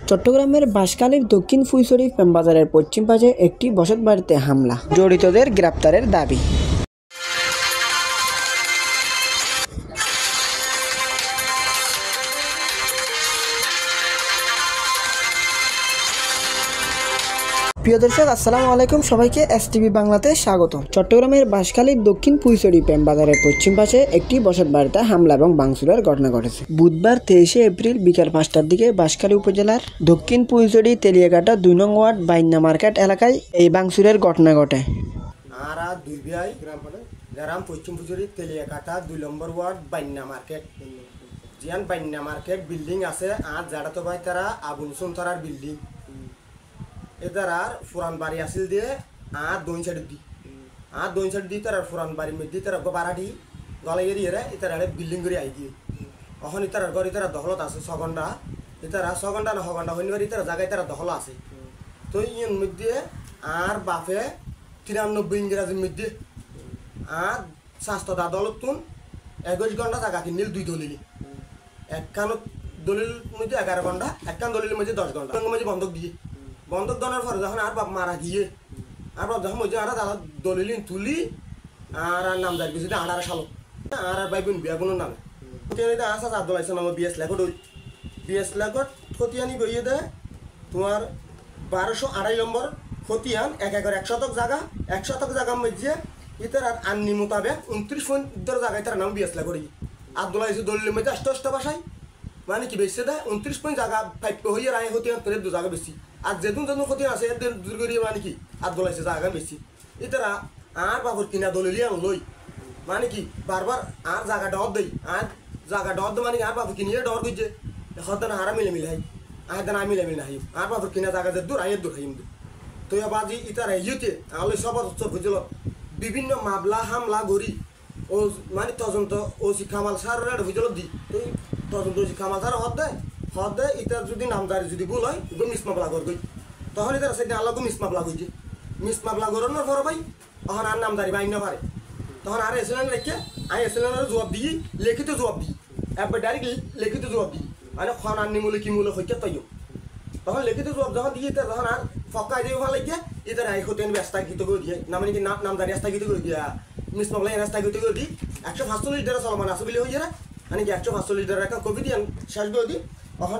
চট্টগ্রামের বাঁশখালীর দক্ষিণ ফুলছড়ি বাজারের পশ্চিম পাশে একটি বসতবাড়িতে হামলা, জড়িতদের গ্রেপ্তারের দাবি। প্রিয় দর্শক, আসসালামু আলাইকুম। সবাইকে এসটিভি বাংলাতে স্বাগত। চট্টগ্রামের বাঁশখালীর দক্ষিণ ফুলছড়ি বাজারের পশ্চিম পাশে একটি বসতবাড়িতে হামলা এবং ভাঙচুরের ঘটনা ঘটেছে। বুধবার 23শে এপ্রিল বিকাল 5টার দিকে বাঁশখালী উপজেলার দক্ষিণ ফুলছড়ি তেলিয়াঘাটা 2 নং ওয়ার্ড বাইন্না মার্কেট এলাকায় এই ভাঙচুরের ঘটনা ঘটে। গ্রাম পশ্চিম ফুলছড়ি তেলিয়াঘাটা 2 নম্বর ওয়ার্ড বাইন্না মার্কেট জিয়ান বাইন্না মার্কেট বিল্ডিং আছে আর যারা তো ভাই তারা আবুল সুনতারার বিল্ডিং এদারার ফুরান বাড়ি আসিল দিয়ে আর দোন সাইড দি তার ফুরান বাড়ির মধ্যে তারা বাড়াটি গলা এরিয়ে ইতারা বিল্ডিং করে আই দিয়ে এখন ইতারার ঘর ইতারা দখলত আছে 6 ঘন্টা ইতারা 6 ঘন্টা না 6 ঘন্টা হইনি ইতারা জায়গায় তারা দখল আছে। তো ইয়ের মধ্যে আর বাপে 93 ইংরেজির মধ্যে আর স্বাস্থ্য আদালত তুন 21 ঘন্টা জায়গা কিনিল 2 দলিল একখান দলিল মধ্যে 11 ঘন্টা একখান দলিলের মধ্যে 10 ঘন্টা মধ্যে বন্ধক দেওয়ার পরে যখন আর বাপ মারা গিয়ে আর বাপ যখন মধ্যে আর দাদা দলিল তুলি আর নামদার কিছু আড়ার সালো আর ভাই বোন বিয়া কোনো নামে আসা আব্দুল আইসা নাম বিএস লেখট খতিয়ানি বইয়ে দেয় তোমার 1228 নম্বর খতিয়ান 1 একর 1 শতক জায়গা 1 শতক জায়গার মধ্যে ইতার আর আন্নি মোতাবেক 29 পয়েন্ট জায়গায় তার নাম বিএস লেখট আব্দুল আইসা দলিলের মধ্যে 88 বাসায় মানে কি বেশি দেয় 29 পয়েন্ট জায়গা পাইপ হইয়ে রায় হতিয়ান তোর 2 জায়গা বেশি আর যেদিন খতিয়ান আছে এদের দূর করিয়ে মানে কি আব্দুল আইসা জায়গা বেশি ইতারা আর বাবুর কিনা দলিলিয়া লই মানে কি বারবার আর জায়গা ডর দেই আর জায়গা ডর দে মানে আর বাবু কিনিয়ে ডর করছে হতেন হারা মিলে হাই আহেন আমি মিলে হাই আর বাবুর কিনা জায়গা যে দূর আয়ের দূর হাইম তো বাজি ইতারা ইয়েতে আলো সবার বুঝল বিভিন্ন মামলা হামলা গড়ি ও মানে তদন্ত ও শিক্ষামাল সার বুঝল দি তো তদন্ত শিক্ষামাল সার হদ দেয় ইতার যদি নামদারি যদি ভুল হয় মিস মামলা করবই তখন ইতারা সেদিন আল্লাহ মিস মামলা করছে মিস মামলা করানোর পর ভাই তখন আর নামদারি বাইন না পারে তখন আর এসএলএন রেখে আমি এসএলএনের জবাব দিই লিখিত জবাব দিই একবার ডাইরেক্ট লিখিত জবাব দিই মানে খন আননি মূল্য কি মূল্য হইতে তাইও তখন লিখিত জবাব যখন দিয়ে তখন আর ফকাই দিয়ে ভালো লাগে ইতার আই হতেন ব্যস্তাকৃত করে দিয়ে না মানে কি নামদারি আস্তাকৃত করে দিয়া মিস মামলা রাস্তাকৃত করে দিই 145 লিটার চলমান আছে বলে হয়ে যায় মানে কি 145 লিটার একটা কপি দিয়ে শেষ করে দিই তখন